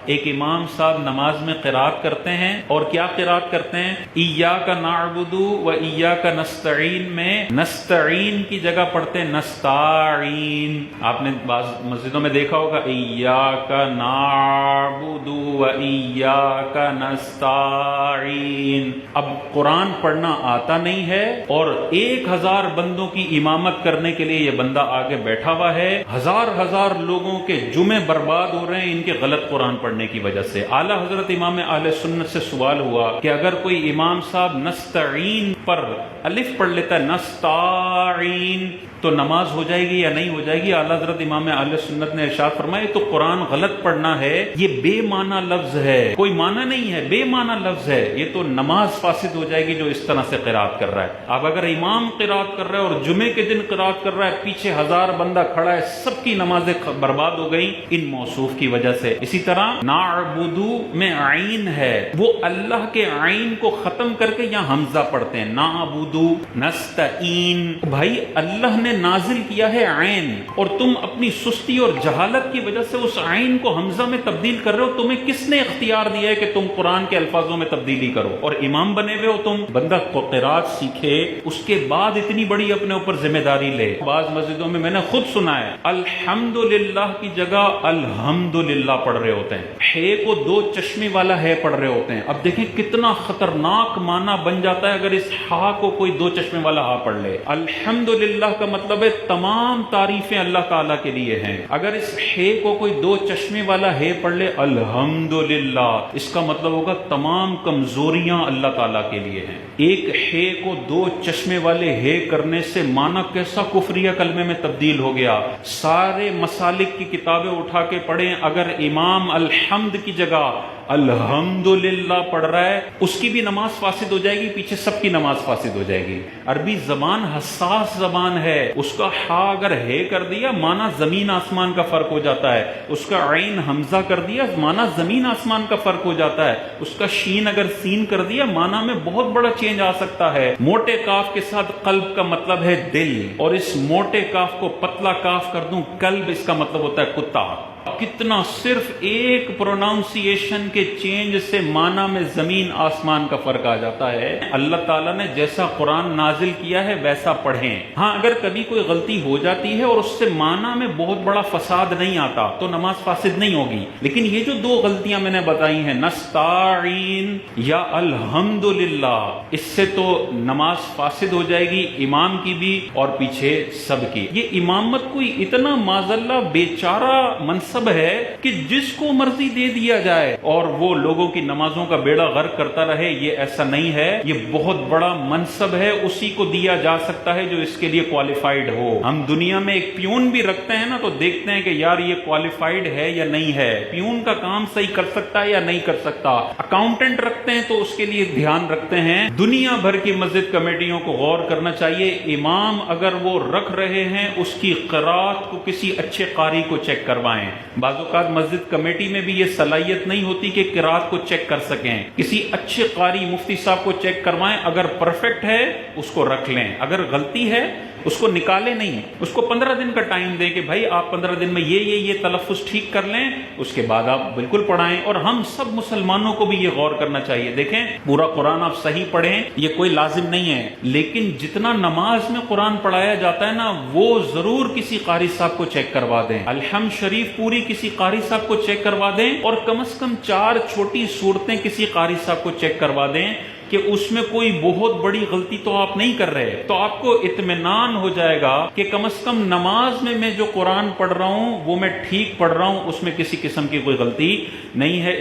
ایک امام صاحب نماز میں قرات کرتے ہیں، اور کیا قرات کرتے ہیں؟ ایاک نعبد و ایاک نستعین میں نستعین کی جگہ پڑھتے ہیں نستعین۔ آپ نے بعض مسجدوں میں دیکھا ہوگا ایاک نعبد و ایاک نستعین۔ اب قرآن پڑھنا آتا نہیں ہے، اور 1000 بندوں کی امامت کرنے کے لیے یہ بندہ آگے بیٹھا ہوا ہے، ہزار لوگوں کے جمعے برباد ہو رہے ہیں ان کے غلط قرآن پڑھنے کی وجہ سے۔ اعلیٰ حضرت امام اہل سنت سے سوال ہوا کہ اگر کوئی امام صاحب نستعین پر الف پڑھ لیتا ہے نستعین تو نماز ہو جائے گی یا نہیں ہو جائے گی؟ اعلیٰ حضرت امام اہل سنت نے ارشاد فرمایا تو قرآن غلط پڑھنا ہے، یہ بے معنی لفظ ہے، کوئی معنی نہیں ہے، بے معنی لفظ ہے، یہ تو نماز فاسد ہو جائے گی جو اس طرح سے قرات کر رہا ہے۔ اب اگر امام قرات کر رہا ہے اور جمعے کے دن قرات کر رہا ہے، پیچھے 1000 بندہ کھڑا ہے، سب کی نمازیں برباد ہو گئی ان موصوف کی وجہ سے۔ اسی طرح نعبدو میں عین ہے، وہ اللہ کے عین کو ختم کر کے یہاں حمزہ پڑھتے ہیں نعبدو نستعین۔ بھائی اللہ نے نازل کیا ہے عین، اور تم اپنی سستی اور جہالت کی وجہ سے اس عین کو حمزہ میں تبدیل کر رہے ہو۔ تمہیں کس نے اختیار دیا ہے کہ تم قرآن کے الفاظوں میں تبدیلی کرو؟ اور امام بنے ہوئے ہو تم۔ بندہ قرات سیکھے، اس کے بعد اتنی بڑی اپنے اوپر ذمہ داری لے۔ بعض مسجدوں میں نے خود سنا ہے الحمدللہ کی جگہ الحمدللہ پڑھ رہے ہوتے ہیں، ہے کو 2 چشمے والا ہے پڑھ رہے ہوتے ہیں۔ اب دیکھیں کتنا خطرناک معنی بن جاتا ہے اگر اس ہا کو کوئی 2 چشمے والا ہا پڑھ لے۔ الحمدللہ کا مطلب ہے تمام تعریفیں اللہ تعالیٰ کے لیے ہیں۔ اگر اس ہے کو کوئی 2 چشمے والا ہے پڑھ لے الحمدللہ، اس کا مطلب ہوگا تمام کمزوریاں اللہ تعالیٰ کے لیے ہیں۔ ایک ہے کو 2 چشمے والے ہے کرنے سے معنی کیسا کفریہ کلمے میں تبدیل ہو گیا۔ سارے مسالک کی کتابیں اٹھا کے پڑھیں، اگر امام الحمد کی جگہ الحمدللہ پڑھ رہا ہے اس کی بھی نماز فاسد ہو جائے گی، پیچھے سب کی نماز فاسد ہو جائے گی۔ عربی زبان حساس زبان ہے، اس کا ہا اگر ہے کر دیا معنی زمین آسمان کا فرق ہو جاتا ہے، اس کا عین حمزہ کر دیا معنی زمین آسمان کا فرق ہو جاتا ہے، اس کا شین اگر سین کر دیا معنی میں بہت بڑا چینج آ سکتا ہے۔ موٹے کاف کے ساتھ قلب کا مطلب ہے دل، اور اس موٹے کاف کو پتلا کاف کر دوں قلب، اس کا مطلب ہوتا ہے کتا۔ کتنا صرف ایک پروناؤنسیشن کے چینج سے معنی میں زمین آسمان کا فرق آ جاتا ہے۔ اللہ تعالیٰ نے جیسا قرآن نازل کیا ہے ویسا پڑھیں۔ ہاں اگر کبھی کوئی غلطی ہو جاتی ہے اور اس سے معنی میں بہت بڑا فساد نہیں آتا تو نماز فاسد نہیں ہوگی، لیکن یہ جو 2 غلطیاں میں نے بتائی ہیں نستعین یا الحمدللہ، اس سے تو نماز فاسد ہو جائے گی، امام کی بھی اور پیچھے سب کی۔ یہ امامت کوئی اتنا معذاللہ بیچارہ منصب ہے کہ جس کو مرضی دے دیا جائے اور وہ لوگوں کی نمازوں کا بیڑا غرق کرتا رہے، یہ ایسا نہیں ہے، یہ بہت بڑا منصب ہے، اسی کو دیا جا سکتا ہے جو اس کے لیے کوالیفائیڈ ہو۔ ہم دنیا میں ایک پیون بھی رکھتے ہیں نا تو دیکھتے ہیں کہ یار یہ کوالیفائیڈ ہے یا نہیں ہے، پیون کا کام صحیح کر سکتا ہے یا نہیں کر سکتا۔ اکاؤنٹنٹ رکھتے ہیں تو اس کے لیے دھیان رکھتے ہیں۔ دنیا بھر کی مسجد کمیٹیوں کو غور کرنا چاہیے، امام اگر وہ رکھ رہے ہیں اس کی قرات کو کسی اچھے قاری کو چیک کروائیں۔ بعض اوقات مسجد کمیٹی میں بھی یہ صلاحیت نہیں ہوتی کہ قرات کو چیک کر سکیں، کسی اچھے قاری مفتی صاحب کو چیک کروائیں، اگر پرفیکٹ ہے اس کو رکھ لیں، اگر غلطی ہے اس کو نکالے نہیں، اس کو 15 دن کا ٹائم دیں کہ بھائی آپ 15 دن میں یہ تلفظ ٹھیک کر لیں، اس کے بعد آپ بالکل پڑھائیں۔ اور ہم سب مسلمانوں کو بھی یہ غور کرنا چاہیے، دیکھیں پورا قرآن آپ صحیح پڑھیں یہ کوئی لازم نہیں ہے، لیکن جتنا نماز میں قرآن پڑھایا جاتا ہے نا وہ ضرور کسی قاری صاحب کو چیک کروا دیں، الحمد شریف پوری کسی قاری صاحب کو چیک کروا دیں، اور کم از کم 4 چھوٹی صورتیں کسی قاری صاحب کو چیک کروا دیں کہ اس میں کوئی بہت بڑی غلطی تو آپ نہیں کر رہے، تو آپ کو اطمینان ہو جائے گا کہ کم از کم نماز میں جو قرآن پڑھ رہا ہوں وہ میں ٹھیک پڑھ رہا ہوں، اس میں کسی قسم کی کوئی غلطی نہیں ہے۔